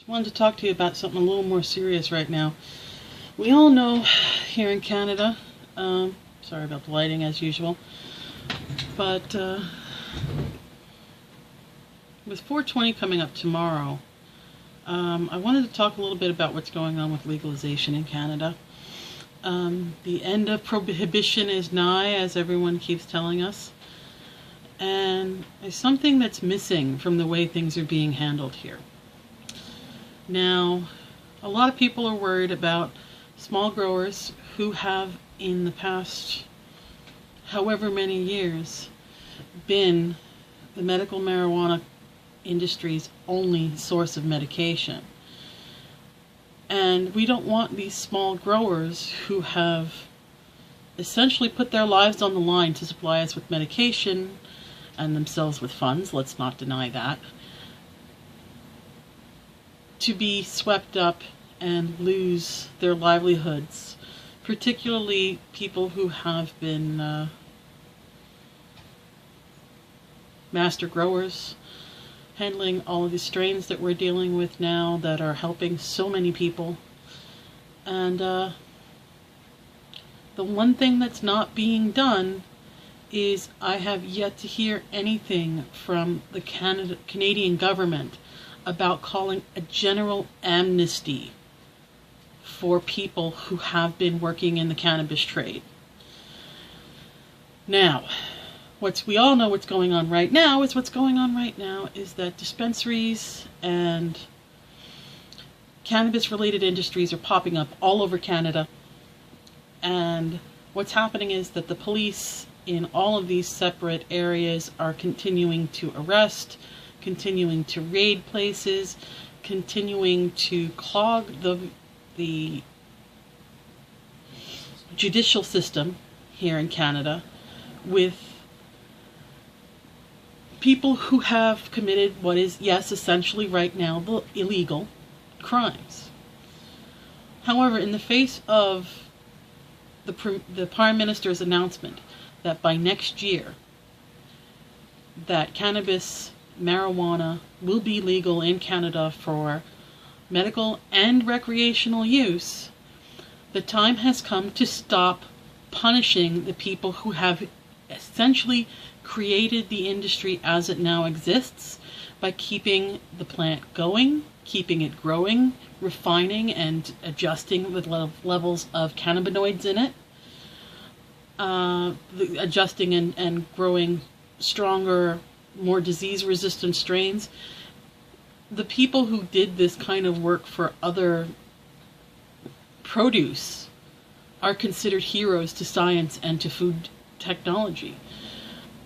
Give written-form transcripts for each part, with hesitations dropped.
I wanted to talk to you about something a little more serious right now. We all know here in Canada, sorry about the lighting as usual, but with 420 coming up tomorrow, I wanted to talk a little bit about what's going on with legalization in Canada. The end of prohibition is nigh, as everyone keeps telling us, and there's something that's missing from the way things are being handled here. Now, a lot of people are worried about small growers who have, in the past however many years, been the medical marijuana industry's only source of medication. And we don't want these small growers who have essentially put their lives on the line to supply us with medication and themselves with funds, let's not deny that, to be swept up and lose their livelihoods, particularly people who have been master growers, handling all of the strains that we're dealing with now that are helping so many people. And the one thing that's not being done is I have yet to hear anything from the Canadian government about calling a general amnesty for people who have been working in the cannabis trade. Now, we all know what's going on right now is that dispensaries and cannabis-related industries are popping up all over Canada. And what's happening is that the police in all of these separate areas are continuing to arrest, continuing to raid places, continuing to clog the judicial system here in Canada with people who have committed what is, yes, essentially right now, the illegal crimes. However, in the face of the Prime Minister's announcement that by next year that cannabis, marijuana will be legal in Canada for medical and recreational use, the time has come to stop punishing the people who have essentially created the industry as it now exists by keeping the plant going, keeping it growing, refining and adjusting the levels of cannabinoids in it, adjusting and growing stronger, more disease-resistant strains. The people who did this kind of work for other produce are considered heroes to science and to food technology.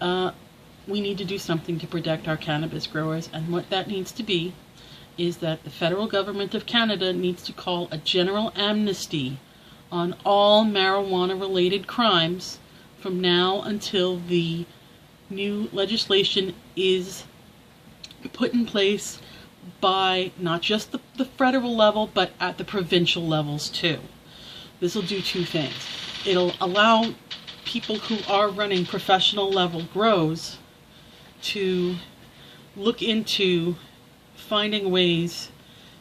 We need to do something to protect our cannabis growers, and what that needs to be is that the federal government of Canada needs to call a general amnesty on all marijuana-related crimes from now until the new legislation is put in place by not just the federal level, but at the provincial levels too. This will do two things. It'll allow people who are running professional level grows to look into finding ways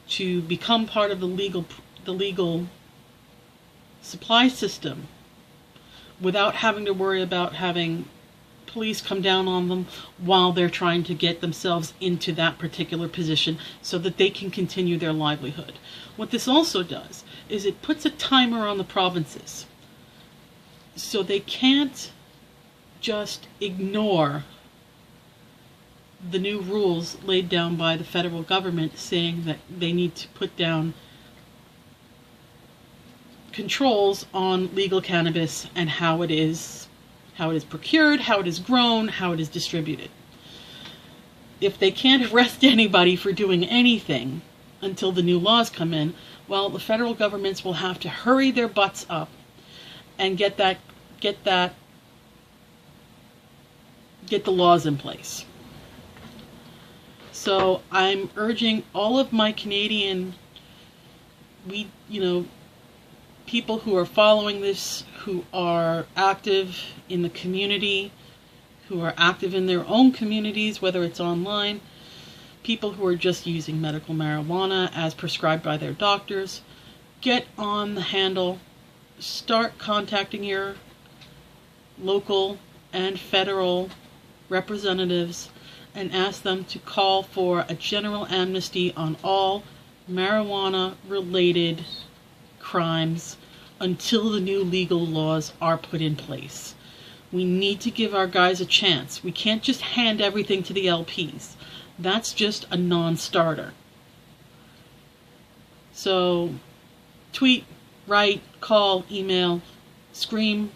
to become part of the legal supply system without having to worry about having police come down on them while they're trying to get themselves into that particular position so that they can continue their livelihood. What this also does is it puts a timer on the provinces so they can't just ignore the new rules laid down by the federal government saying that they need to put down controls on legal cannabis and how it is procured, how it is grown, how it is distributed. If they can't arrest anybody for doing anything until the new laws come in, well, the federal governments will have to hurry their butts up and get the laws in place. So I'm urging all of my Canadian, people who are following this, who are active in the community, who are active in their own communities, whether it's online, people who are just using medical marijuana as prescribed by their doctors, get on the handle, start contacting your local and federal representatives and ask them to call for a general amnesty on all marijuana-related crimes until the new legal laws are put in place. We need to give our guys a chance. We can't just hand everything to the LPs. That's just a non-starter. So, tweet, write, call, email, scream,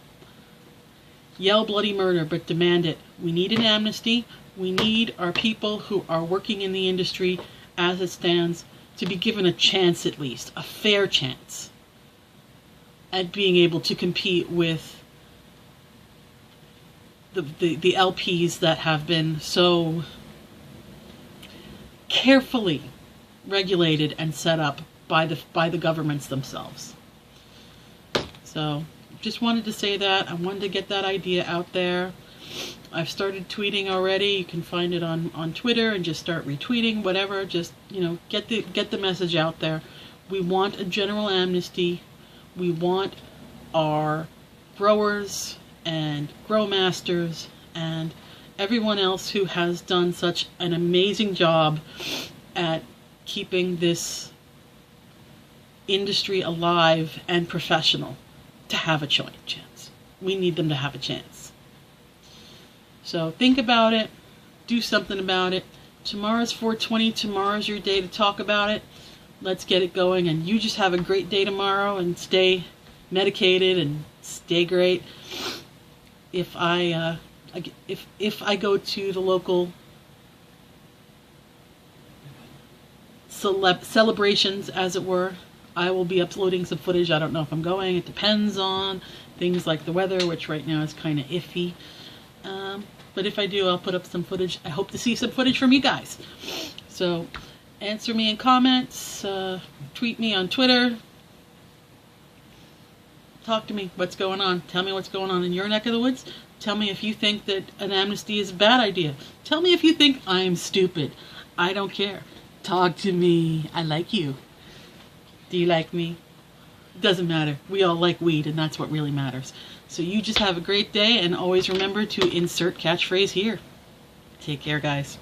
yell bloody murder, but demand it. We need an amnesty. We need our people who are working in the industry as it stands to be given a chance, at least, a fair chance at being able to compete with the LPs that have been so carefully regulated and set up by the governments themselves. So just wanted to say that. I wanted to get that idea out there. I've started tweeting already. You can find it on Twitter and just start retweeting, whatever. Just, get the message out there. We want a general amnesty. We want our growers and grow masters and everyone else who has done such an amazing job at keeping this industry alive and professional to have a chance. We need them to have a chance. So think about it. Do something about it. Tomorrow's 420. Tomorrow's your day to talk about it. Let's get it going. And you just have a great day tomorrow and stay medicated and stay great. If I go to the local celebrations, as it were, I will be uploading some footage. I don't know if I'm going. It depends on things like the weather, which right now is kind of iffy. But if I do, I'll put up some footage. I hope to see some footage from you guys. So answer me in comments, tweet me on Twitter. Talk to me. What's going on? Tell me what's going on in your neck of the woods. Tell me if you think that an amnesty is a bad idea. Tell me if you think I'm stupid. I don't care. Talk to me. I like you. Do you like me? Doesn't matter. We all like weed, and that's what really matters. So you just have a great day, and always remember to insert catchphrase here. Take care, guys.